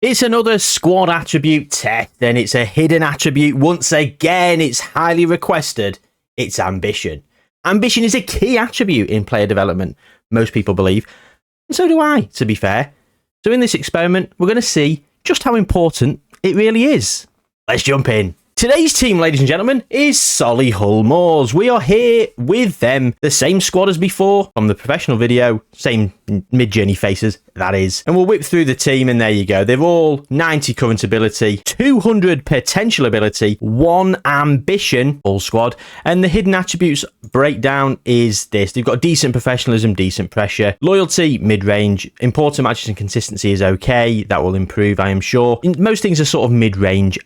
It's another squad attribute test, and it's a hidden attribute. Once again, it's highly requested. It's ambition. Ambition is a key attribute in player development, most people believe. And so do I, to be fair. So in this experiment, we're going to see just how important it really is. Let's jump in. Today's team, ladies and gentlemen, is Solihull Moors. We are here with them, the same squad as before, from the professional video, same mid-journey faces, that is. And we'll whip through the team, and there you go. They're all 90 current ability, 200 potential ability, 1 ambition, all squad. And the hidden attributes breakdown is this. They've got decent professionalism, decent pressure, loyalty, mid-range, important matches and consistency is okay. That will improve, I am sure. Most things are sort of mid-range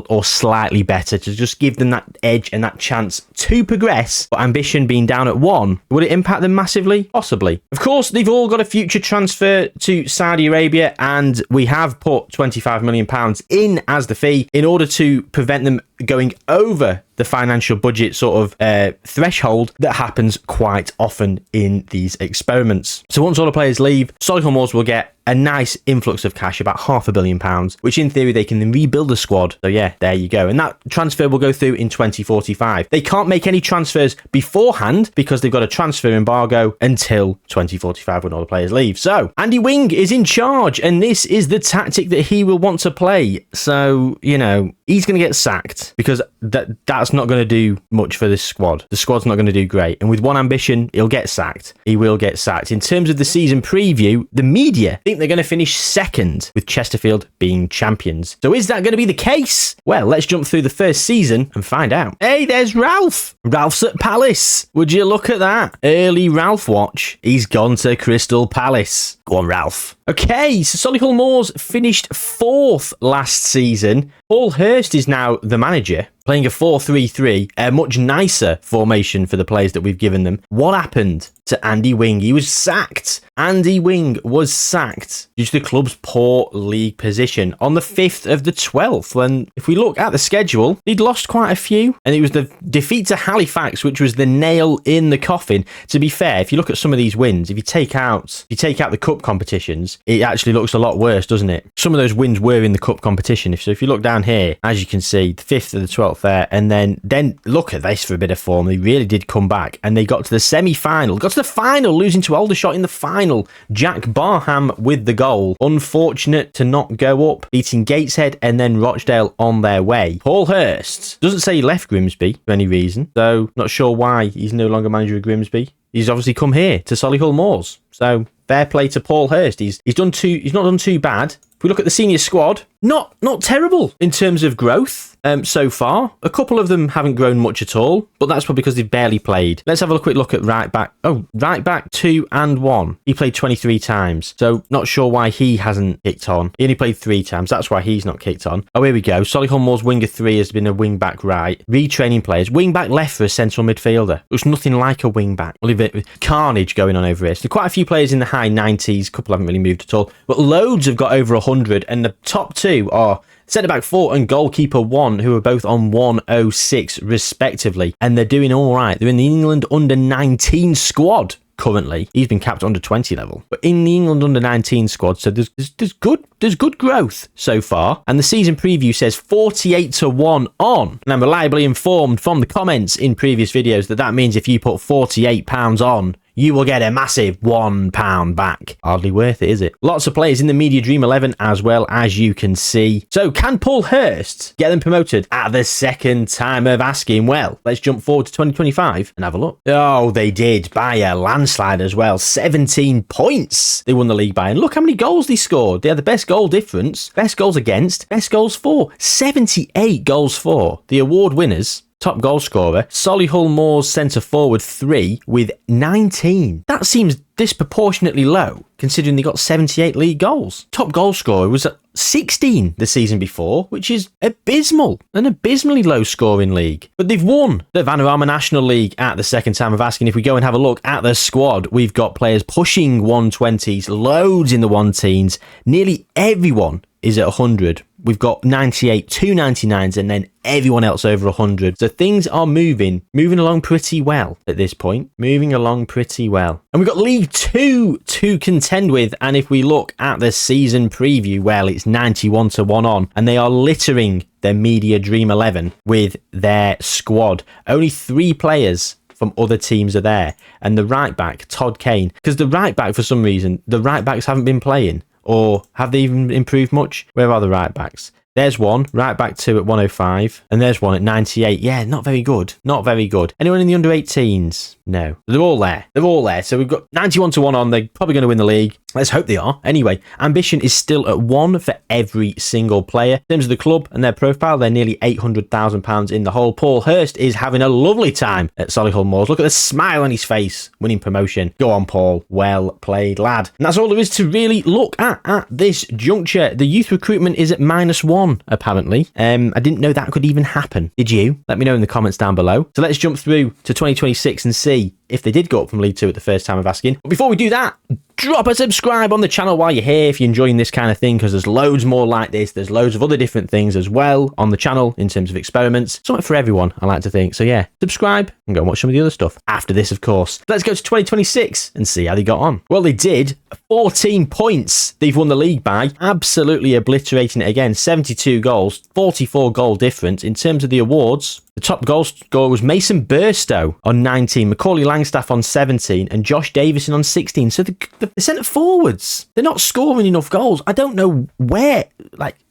or slightly better to just give them that edge and that chance to progress. But ambition being down at 1, would it impact them massively? Possibly. Of course, they've all got a future transfer to Saudi Arabia, and we have put £25 million in as the fee in order to prevent them going over the financial budget sort of threshold that happens quite often in these experiments. So once all the players leave, Solihull Moors will get a nice influx of cash, about £500 million, which in theory they can then rebuild the squad. So yeah, there you go. And that transfer will go through in 2045. They can't make any transfers beforehand because they've got a transfer embargo until 2045 when all the players leave. So Andy Wing is in charge, and this is the tactic that he will want to play. So, you know, he's going to get sacked because that's not going to do much for this squad. The squad's not going to do great. And with 1 ambition, he'll get sacked. He will get sacked. In terms of the season preview, the media think they're going to finish second, with Chesterfield being champions. So is that going to be the case? Well, let's jump through the first season and find out. Hey, there's Ralph. Ralph's at Palace. Would you look at that? Early Ralph watch. He's gone to Crystal Palace. Go on, Ralph. Okay, so Solihull Moors finished 4th last season. Paul Hurst is now the manager, playing a 4-3-3, a much nicer formation for the players that we've given them. What happened to Andy Wing? He was sacked. Andy Wing was sacked due to the club's poor league position on the 5th of the 12th. And if we look at the schedule, he'd lost quite a few. And it was the defeat to Halifax, which was the nail in the coffin. To be fair, if you look at some of these wins, if you take out the cup competitions, it actually looks a lot worse, doesn't it? Some of those wins were in the cup competition. So if you look down here, as you can see, the 5th of the 12th there, and then look at this for a bit of form. They really did come back, and they got to the semi-final, got to the final, losing to Aldershot in the final. Jack Barham with the goal. Unfortunate to not go up, beating Gateshead and then Rochdale on their way. Paul Hurst doesn't say he left Grimsby for any reason, so not sure why he's no longer manager of Grimsby. He's obviously come here to Solihull Moors, so fair play to Paul Hurst. He's not done too bad. If we look at the senior squad, not terrible in terms of growth so far. A couple of them haven't grown much at all, but that's probably because they've barely played. Let's have a quick look at right back. Oh, right back 2 and 1. He played 23 times, so not sure why he hasn't kicked on. He only played 3 times. That's why he's not kicked on. Oh, here we go. Solihull Moors winger 3 has been a wing back right. Retraining players. Wing back left for a central midfielder. Looks nothing like a wing back. We'll leave it with carnage going on over here. So quite a few players in the high 90s. A couple haven't really moved at all, but loads have got over 100, and the top 2 are centre-back 4 and goalkeeper 1, who are both on 106 respectively, and they're doing all right. They're in the England under-19 squad currently. He's been capped under 20 level, but in the England under-19 squad, so there's good growth so far. And the season preview says 48-1 on, and I'm reliably informed from the comments in previous videos that means if you put £48 on, you will get a massive £1 back. Hardly worth it, is it? Lots of players in the Media Dream 11 as well, as you can see. So can Paul Hurst get them promoted at the second time of asking? Well, let's jump forward to 2025 and have a look. Oh, they did by a landslide as well. 17 points they won the league by. And look how many goals they scored. They had the best goal difference, best goals against, best goals for. 78 goals for. The award winners. Top goal scorer, Solihull Moors centre forward 3 with 19. That seems disproportionately low, considering they got 78 league goals. Top goal scorer was at 16 the season before, which is abysmal. An abysmally low scoring league. But they've won the Vanarama National League at the second time of asking. If we go and have a look at the squad, we've got players pushing 120s, loads in the 1-teens. Nearly everyone is at 100. We've got 98, 299s, and then everyone else over 100. So things are moving along pretty well at this point. Moving along pretty well. And we've got League 2 to contend with. And if we look at the season preview, well, it's 91 to 1 on. And they are littering their Media Dream 11 with their squad. Only 3 players from other teams are there. And the right back, Todd Kane. Because the right back, for some reason, the right backs haven't been playing. Or have they even improved much? Where are the right backs? There's one, right back 2 at 105, and there's one at 98. Yeah, not very good. Not very good. Anyone in the under 18s? No. They're all there. They're all there. So we've got 91 to 1 on. They're probably going to win the league. Let's hope they are. Anyway, ambition is still at 1 for every single player. In terms of the club and their profile, they're nearly £800,000 in the hole. Paul Hurst is having a lovely time at Solihull Moors. Look at the smile on his face, winning promotion. Go on, Paul. Well played, lad. And that's all there is to really look at this juncture. The youth recruitment is at -1. Apparently. I didn't know that could even happen. Did you? Let me know in the comments down below. So let's jump through to 2026 and see if they did go up from League 2 at the first time of asking. But before we do that, drop a subscribe on the channel while you're here if you're enjoying this kind of thing, because there's loads more like this. There's loads of other different things as well on the channel in terms of experiments. Something for everyone, I like to think. So yeah, subscribe and go and watch some of the other stuff after this, of course. Let's go to 2026 and see how they got on. Well, they did. 14 points they've won the league by. Absolutely obliterating it again. 72 goals, 44 goal difference. In terms of the awards, the top goal scorer was Mason Burstow on 19, Macaulay Langstaff on 17, and Josh Davison on 16. So the centre forwards, they're not scoring enough goals. I don't know where.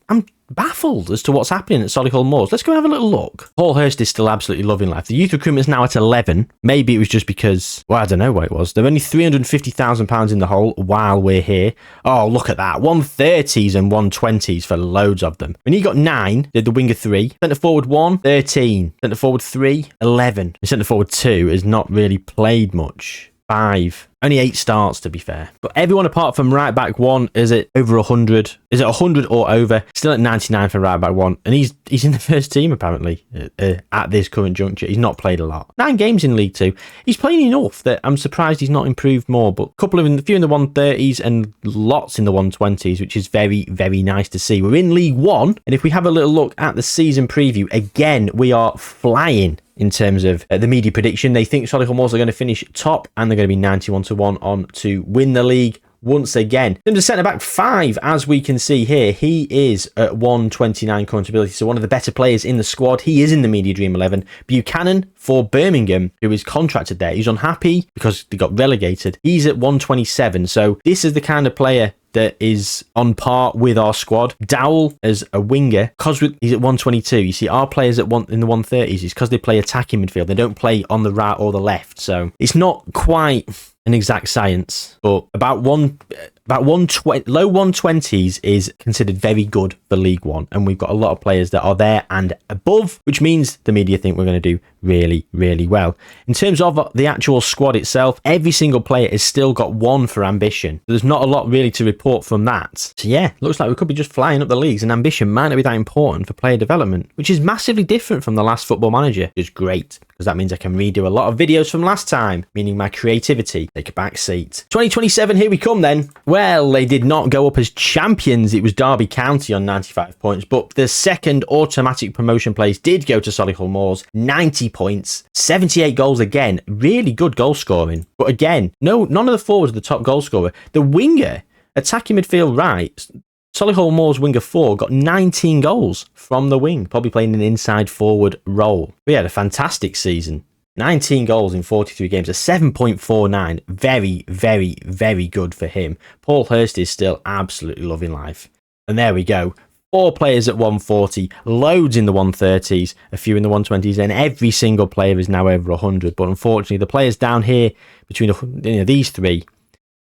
I'm baffled as to what's happening at Solihull Moors. Let's go and have a little look. Paul Hurst is still absolutely loving life. The youth recruitment is now at 11. Maybe it was just because, well, I don't know what it was. They're only £350,000 in the hole while we're here. Oh, look at that. 130s and 120s for loads of them. When he got 9, did the winger 3. Centre forward 1, 13. Centre forward 3, 11. And centre forward 2 has not really played much. 5. Only 8 starts, to be fair. But everyone apart from right back 1 is at over 100. Is at 100 or over. Still at 99 for right back 1. And he's in the first team, apparently, at this current juncture. He's not played a lot. 9 games in League 2. He's playing enough that I'm surprised he's not improved more. But a few in the 130s and lots in the 120s, which is very, very nice to see. We're in League 1. And if we have a little look at the season preview, again, we are flying in terms of the media prediction. They think Solihull Moors are going to finish top, and they're going to be 91 to 1 on to win the league once again. In terms of centre back 5, as we can see here, he is at 129 current ability, so one of the better players in the squad. He is in the Media Dream 11. Buchanan for Birmingham, who is contracted there. He's unhappy because they got relegated. He's at 127, so this is the kind of player that is on par with our squad. Dowell as a winger, because he's at 122. You see, our players in the 130s is because they play attacking midfield. They don't play on the right or the left, so it's not quite an exact science, but about 120, low 120s is considered very good for League 1, and we've got a lot of players that are there and above, which means the media think we're going to do really, really well. In terms of the actual squad itself, every single player has still got 1 for ambition. There's not a lot really to report from that. So yeah, looks like we could be just flying up the leagues, and ambition might not be that important for player development, which is massively different from the last Football Manager, which is great, because that means I can redo a lot of videos from last time, meaning my creativity take a back seat. 2027, here we come then. Well, they did not go up as champions. It was Derby County on 95 points, but the second automatic promotion place did go to Solihull Moors, 90 points, 78 goals again. Really good goal scoring. But again, none of the forwards are the top goal scorer. The winger, attacking midfield right, Solihull Moors winger 4 got 19 goals from the wing, probably playing an inside forward role. We had a fantastic season. 19 goals in 43 games, a 7.49. Very, very, very good for him. Paul Hurst is still absolutely loving life. And there we go. 4 players at 140, loads in the 130s, a few in the 120s, and every single player is now over 100. But unfortunately, the players down here between these 3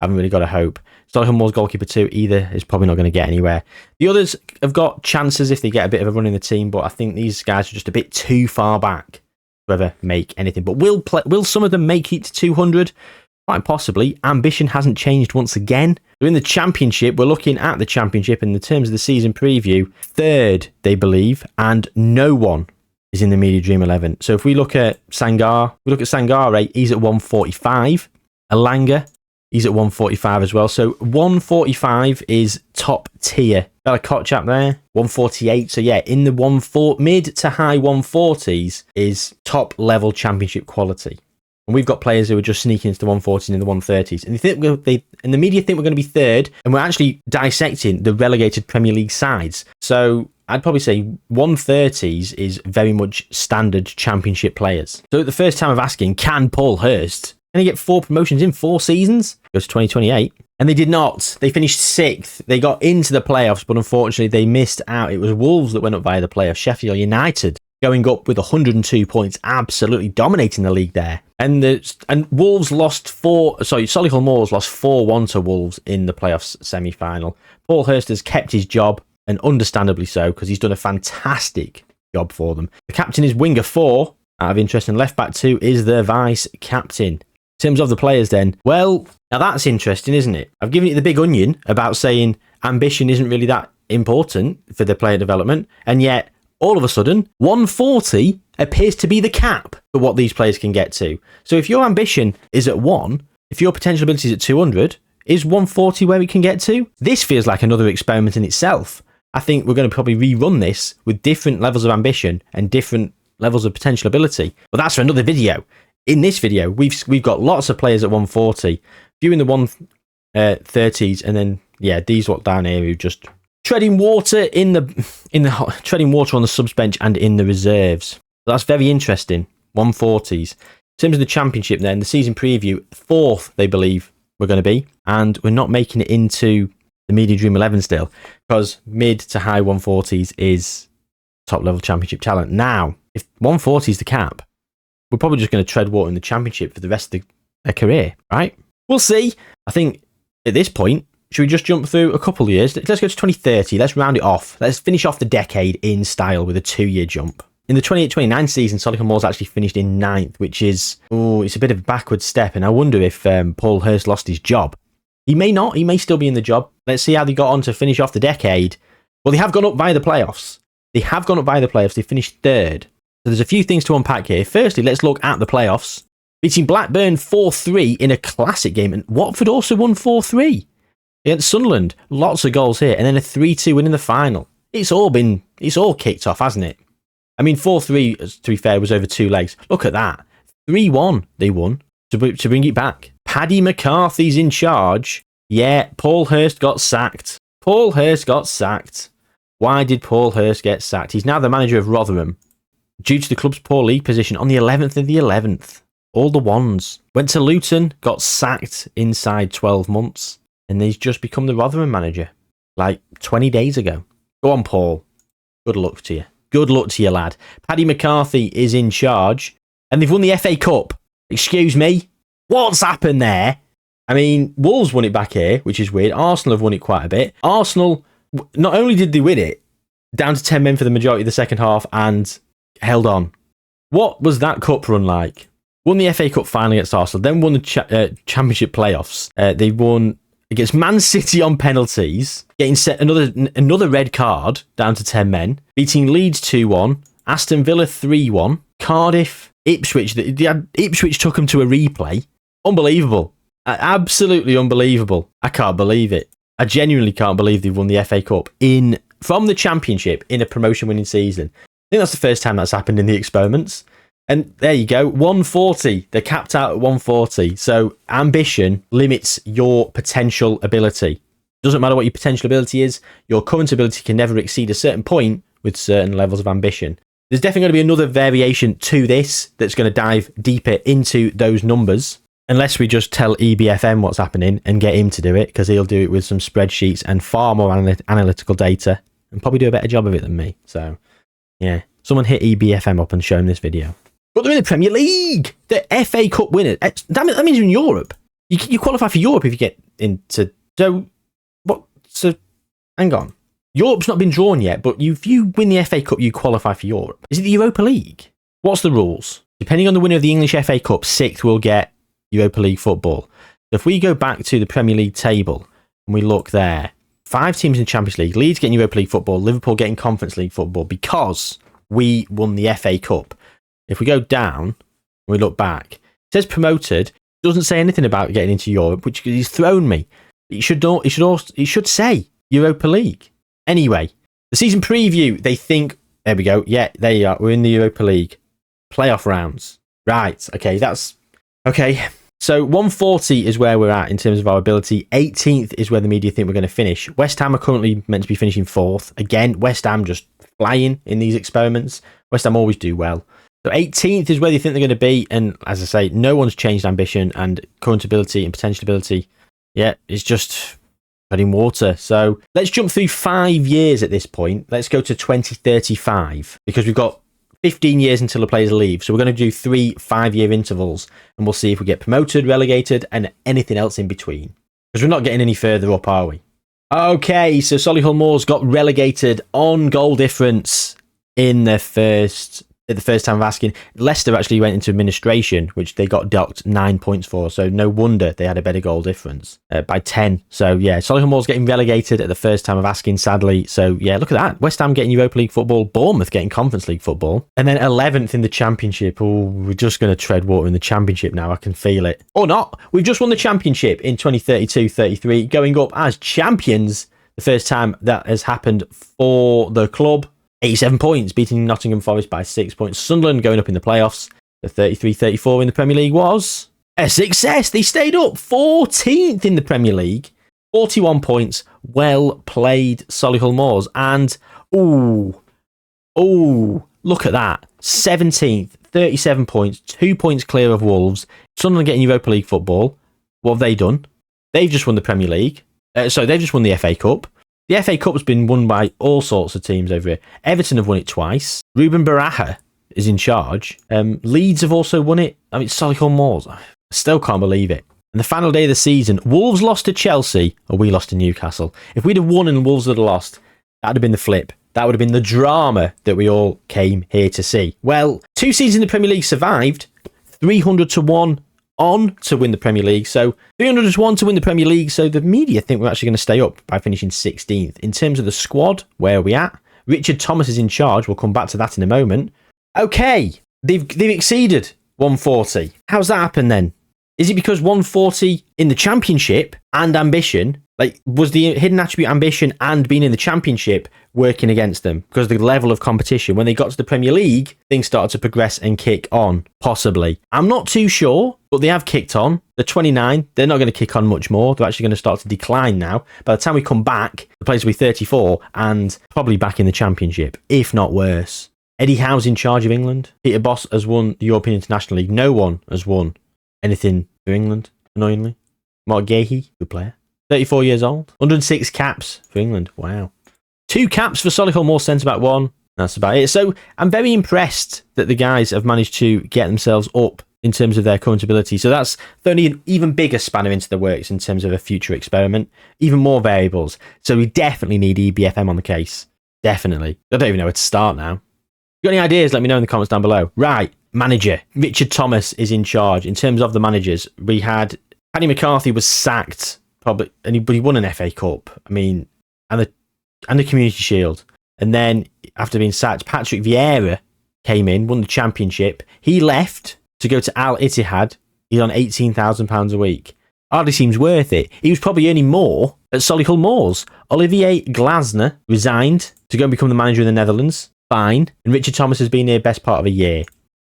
haven't really got a hope. Solihull Moors goalkeeper 2 either is probably not going to get anywhere. The others have got chances if they get a bit of a run in the team, but I think these guys are just a bit too far back to ever make anything. But will some of them make it to 200? Quite possibly. Ambition hasn't changed once again. We're in the Championship. We're looking at the Championship in the terms of the season preview. 3rd, they believe, and no one is in the Media Dream 11. So if we look at Sangare, he's at 145. Alanga He's at 145 as well. So 145 is top tier. Got a cot chap there. 148. So yeah, in the mid to high 140s is top level championship quality. And we've got players who are just sneaking into the 140s and the 130s. And the media think we're going to be third. And we're actually dissecting the relegated Premier League sides. So I'd probably say 130s is very much standard championship players. So at the first time of asking, can Paul Hurst, can he get 4 promotions in 4 seasons? Goes to 2028. And they did not. They finished 6th. They got into the playoffs, but unfortunately they missed out. It was Wolves that went up via the playoffs. Sheffield United going up with 102 points, absolutely dominating the league there. And Wolves lost Solihull Moors lost 4-1 to Wolves in the playoffs semi-final. Paul Hurst has kept his job, and understandably so, because he's done a fantastic job for them. The captain is winger 4, out of interest, and left back 2 is the vice captain. In terms of the players then, well, now that's interesting, isn't it? I've given you the big onion about saying ambition isn't really that important for the player development, and yet all of a sudden 140 appears to be the cap for what these players can get to. So if your ambition is at 1, if your potential ability is at 200, is 140 where we can get to? This feels like another experiment in itself. I think we're going to probably rerun this with different levels of ambition and different levels of potential ability. But that's for another video. In this video, we've got lots of players at 140, few in the 130s, and then yeah, these lot down here who just treading water treading water on the subs bench and in the reserves. That's very interesting. 140s. In terms of the championship, then the season preview, 4th they believe we're going to be, and we're not making it into the Media Dream 11 still, because mid to high 140s is top level championship talent. Now, if 140 is the cap, we're probably just going to tread water in the championship for the rest of their career, right? We'll see. I think at this point, should we just jump through a couple of years? Let's go to 2030. Let's round it off. Let's finish off the decade in style with a 2-year jump. In the 28-29 season, Solihull Moors actually finished in 9th, which is, it's a bit of a backward step. And I wonder if Paul Hurst lost his job. He may not. He may still be in the job. Let's see how they got on to finish off the decade. Well, they have gone up via the playoffs. They finished 3rd. So there's a few things to unpack here. Firstly, let's look at the playoffs. Beating Blackburn 4-3 in a classic game. And Watford also won 4-3. Against Sunderland, lots of goals here, and then a 3-2 win in the final. It's all kicked off, hasn't it? I mean, 4-3, to be fair, was over 2 legs. Look at that. 3-1 they won to bring it back. Paddy McCarthy's in charge. Yeah, Paul Hurst got sacked. Why did Paul Hurst get sacked? He's now the manager of Rotherham, due to the club's poor league position on the 11th of the 11th. All the ones. Went to Luton, got sacked inside 12 months. And he's just become the Rotherham manager, like 20 days ago. Go on, Paul. Good luck to you. Good luck to you, lad. Paddy McCarthy is in charge, and they've won the FA Cup. Excuse me? What's happened there? I mean, Wolves won it back here, which is weird. Arsenal have won it quite a bit. Arsenal, not only did they win it, down to 10 men for the majority of the second half, and held on. What was that cup run like? Won the FA Cup finally against Arsenal, then won the Championship playoffs. They won against Man City on penalties, getting set another red card down to 10 men, beating Leeds 2-1, Aston Villa 3-1, Cardiff, Ipswich. Ipswich took them to a replay. Unbelievable. Absolutely unbelievable. I can't believe it. I genuinely can't believe they've won the FA Cup from the Championship in a promotion-winning season. I think that's the first time that's happened in the experiments. And there you go, 140. They're capped out at 140. So ambition limits your potential ability. Doesn't matter what your potential ability is, your current ability can never exceed a certain point with certain levels of ambition. There's definitely going to be another variation to this that's going to dive deeper into those numbers, unless we just tell EBFM what's happening and get him to do it, because he'll do it with some spreadsheets and far more analytical data and probably do a better job of it than me. So, yeah, someone hit EBFM up and show him this video. But they're in the Premier League. The FA Cup winner. That means you're in Europe. You qualify for Europe if you get into... So, what? So, hang on. Europe's not been drawn yet, but if you win the FA Cup, you qualify for Europe. Is it the Europa League? What's the rules? Depending on the winner of the English FA Cup, 6th will get Europa League football. So if we go back to the Premier League table and we look there, 5 teams in the Champions League, Leeds getting Europa League football, Liverpool getting Conference League football because we won the FA Cup. If we go down and we look back, it says promoted. Doesn't say anything about getting into Europe, which he's thrown me. It should say Europa League. Anyway, the season preview, they think, there we go. Yeah, there you are. We're in the Europa League playoff rounds. Right. Okay, that's okay. So 140 is where we're at in terms of our ability. 18th is where the media think we're going to finish. West Ham are currently meant to be finishing 4th. Again, West Ham just flying in these experiments. West Ham always do well. So 18th is where they think they're going to be. And as I say, no one's changed ambition and current ability and potential ability. Yeah, it's just treading water. So let's jump through 5 years at this point. Let's go to 2035 because we've got 15 years until the players leave. So we're going to do 3 5-year intervals and we'll see if we get promoted, relegated and anything else in between. Because we're not getting any further up, are we? Okay, so Solihull Moors got relegated on goal difference in their first time of asking. Leicester actually went into administration, which they got docked 9 points for. So no wonder they had a better goal difference by 10. So yeah, Solihull Moors getting relegated at the first time of asking, sadly. So yeah, look at that. West Ham getting Europa League football, Bournemouth getting Conference League football, and then 11th in the Championship. Oh, we're just going to tread water in the Championship now. I can feel it. Or not. We've just won the Championship in 2032-33, going up as champions. The first time that has happened for the club. 87 points, beating Nottingham Forest by 6 points. Sunderland going up in the playoffs. The 33-34 in the Premier League was a success. They stayed up 14th in the Premier League. 41 points. Well played, Solihull Moors. And, look at that. 17th, 37 points, 2 points clear of Wolves. Sunderland getting Europa League football. What have they done? They've just won the Premier League. They've just won the FA Cup. The FA Cup's been won by all sorts of teams over here. Everton have won it twice. Ruben Baraja is in charge. Leeds have also won it. I mean, Solihull Moors. I still can't believe it. And the final day of the season, Wolves lost to Chelsea, or we lost to Newcastle. If we'd have won and Wolves had lost, that would have been the flip. That would have been the drama that we all came here to see. Well, 2 seasons in the Premier League survived. 300-1 on to win the Premier League. So 300-1 to win the Premier League. So the media think we're actually going to stay up by finishing 16th. In terms of the squad, where are we at? Richard Thomas is in charge. We'll come back to that in a moment. Okay, they've exceeded 140. How's that happen then? Is it because 140 in the Championship and ambition, like was the hidden attribute ambition and being in the Championship working against them? Because the level of competition, when they got to the Premier League, things started to progress and kick on, possibly. I'm not too sure, but they have kicked on. They're 29. They're not going to kick on much more. They're actually going to start to decline now. By the time we come back, the players will be 34 and probably back in the Championship, if not worse. Eddie Howe's in charge of England. Peter Bosz has won the European International League. No one has won anything for England, annoyingly. Mark Gahey, good player. 34 years old. 106 caps for England. Wow. 2 caps for Solihull Moors centre-back 1. That's about it. So I'm very impressed that the guys have managed to get themselves up in terms of their current ability. So that's only an even bigger spanner into the works in terms of a future experiment. Even more variables. So we definitely need EBFM on the case. Definitely. I don't even know where to start now. If you got any ideas, let me know in the comments down below. Right. Manager. Richard Thomas is in charge. In terms of the managers, we had Paddy McCarthy was sacked, probably, but he won an FA Cup. I mean, and the Community Shield. And then after being sacked, Patrick Vieira came in, won the Championship. He left to go to Al Ittihad. He's on £18,000 a week. Hardly seems worth it. He was probably earning more at Solihull Moors. Olivier Glasner resigned to go and become the manager in the Netherlands. Fine. And Richard Thomas has been here best part of a year.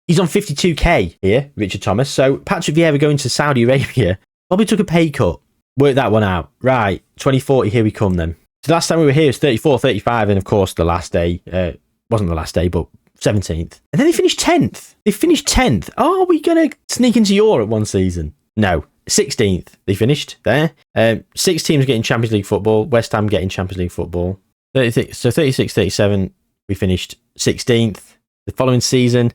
He's on 52k here, Richard Thomas. So Patrick Vieira going to Saudi Arabia probably took a pay cut. Work that one out. Right, 2040, here we come then. So the last time we were here was 34, 35, and of course the last day, wasn't the last day, but 17th. And then they finished 10th. They finished 10th. Oh, are we going to sneak into Europe one season? No. 16th, they finished there. 6 teams getting Champions League football. West Ham getting Champions League football. 36, 37, we finished 16th. The following season,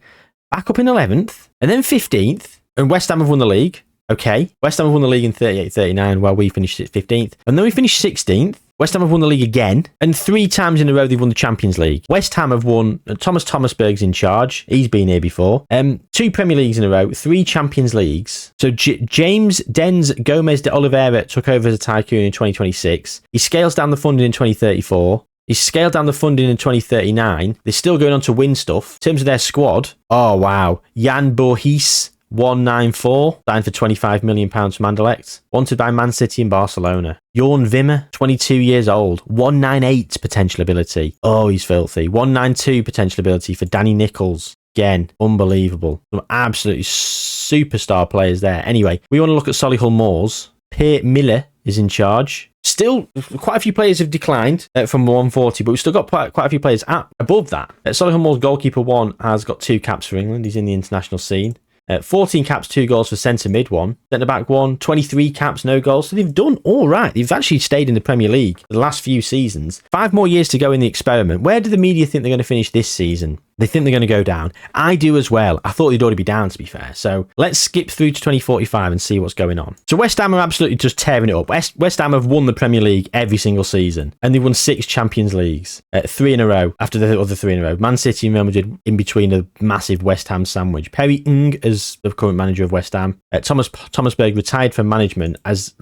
back up in 11th, and then 15th. And West Ham have won the league. Okay. West Ham have won the league in 38-39, while we finished 15th. And then we finished 16th. West Ham have won the league again. And 3 times in a row, they've won the Champions League. West Ham have won... Thomas Thomasberg's in charge. He's been here before. 2 Premier Leagues in a row. 3 Champions Leagues. So James Denz Gomez de Oliveira took over as a tycoon in 2026. He scales down the funding in 2034. He's scaled down the funding in 2039. They're still going on to win stuff. In terms of their squad, oh wow. Jan Borges 194, signed for £25 million from Anderlecht. Wanted by Man City and Barcelona. Jorn Wimmer, 22 years old. 198 potential ability. Oh, he's filthy. 192 potential ability for Danny Nichols. Again, unbelievable. Some absolutely superstar players there. Anyway, we want to look at Solihull Moors. Peer Miller is in charge. Still, quite a few players have declined from 140, but we've still got quite a few players above that. Solihull Moors goalkeeper 1 has got 2 caps for England. He's in the international scene. 14 caps, 2 goals for centre mid 1. Centre back 1, 23 caps, no goals. So they've done all right. They've actually stayed in the Premier League for the last few seasons. 5 more years to go in the experiment. Where do the media think they're going to finish this season? They think they're going to go down. I do as well. I thought they'd already be down, to be fair. So let's skip through to 2045 and see what's going on. So West Ham are absolutely just tearing it up. West Ham have won the Premier League every single season. And they've won 6 Champions Leagues. 3 in a row after the other 3 in a row. Man City and Real Madrid in between a massive West Ham sandwich. Perry Ng as the current manager of West Ham. Thomas Berg retired from management as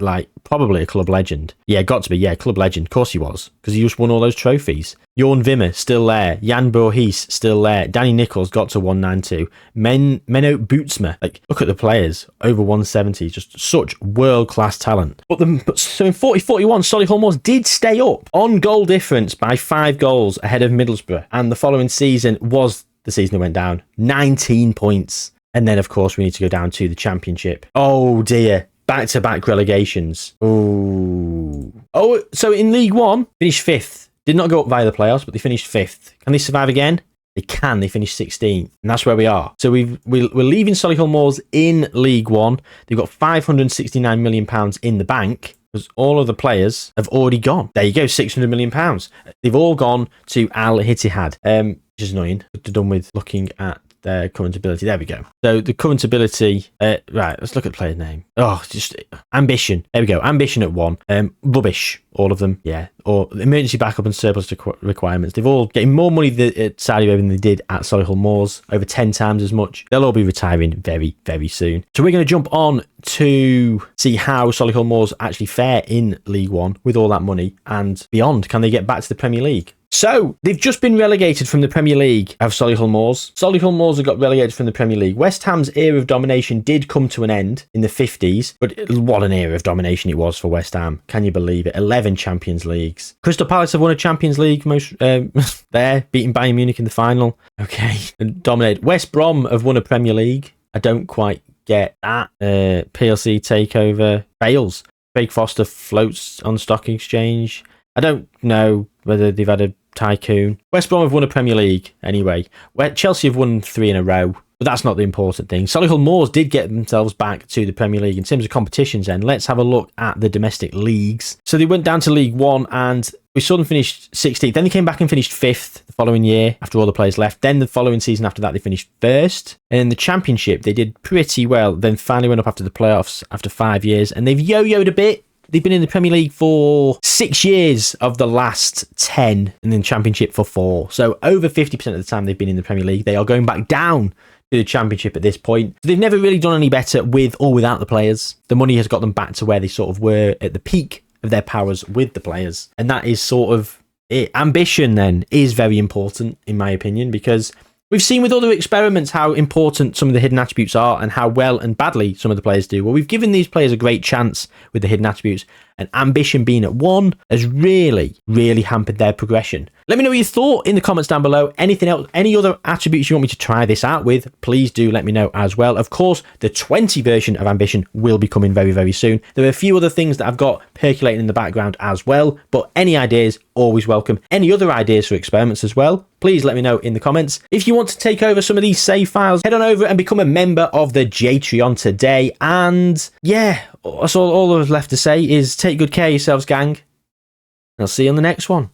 probably a club legend. Yeah, got to be. Yeah, club legend. Of course he was. Because he just won all those trophies. Jorn Wimmer, still there. Jan Borges, still there. Danny Nichols got to 192. Menno Bootsma, look at the players, over 170. Just such world-class talent. So in 40-41, Solihull Moors did stay up on goal difference by 5 goals ahead of Middlesbrough. And the following season was the season that went down. 19 points. And then, of course, we need to go down to the Championship. Oh, dear. Back-to-back relegations. Oh, so in League One, finished 5th. Did not go up via the playoffs, but they finished 5th. Can they survive again? They can. They finished 16th. And that's where we are. So we're leaving Solihull Moors in League One. They've got £569 million in the bank because all of the players have already gone. There you go, £600 million. They've all gone to Al Ittihad, which is annoying. They're done with looking at their current ability. There we go. So the current ability, right, let's look at the player's name. Oh, just ambition. There we go. Ambition at 1. Rubbish. All of them. Yeah. Or emergency backup and surplus requirements. They've all getting more money at Saudi Arabia than they did at Solihull Moors. Over 10 times as much. They'll all be retiring very, very soon. So we're going to jump on to see how Solihull Moors actually fare in League One with all that money and beyond. Can they get back to the Premier League? So, they've just been relegated from the Premier League of Solihull Moors. Solihull Moors have got relegated from the Premier League. West Ham's era of domination did come to an end in the 50s, but what an era of domination it was for West Ham. Can you believe it? 11 Champions Leagues. Crystal Palace have won a Champions League there, beating Bayern Munich in the final. Okay, and dominated. West Brom have won a Premier League. I don't quite get that. PLC takeover. Fails. Craig Foster floats on stock exchange. I don't know whether they've had a tycoon. West Brom have won a Premier League anyway. Chelsea have won 3 in a row, but that's not the important thing. Solihull Moors did get themselves back to the Premier League in terms of competitions then. Let's have a look at the domestic leagues. So they went down to League One and we saw them finish 16th. Then they came back and finished 5th the following year after all the players left. Then the following season after that, they finished 1st. And in the Championship, they did pretty well. Then finally went up after the playoffs after 5 years. And they've yo-yoed a bit. They've been in the Premier League for 6 years of the last 10 and then Championship for 4. So over 50% of the time they've been in the Premier League. They are going back down to the Championship at this point. So they've never really done any better with or without the players. The money has got them back to where they sort of were at the peak of their powers with the players. And that is sort of it. Ambition then is very important in my opinion because we've seen with other experiments how important some of the hidden attributes are and how well and badly some of the players do. Well, we've given these players a great chance with the hidden attributes, and ambition being at 1 has really, really hampered their progression. Let me know what you thought in the comments down below. Anything else, any other attributes you want me to try this out with, please do let me know as well. Of course, the 20 version of Ambition will be coming very, very soon. There are a few other things that I've got percolating in the background as well, but any ideas, always welcome. Any other ideas for experiments as well, please let me know in the comments. If you want to take over some of these save files, head on over and become a member of the Jaytreon today. And yeah, that's all I've left to say is take good care of yourselves, gang. And I'll see you on the next one.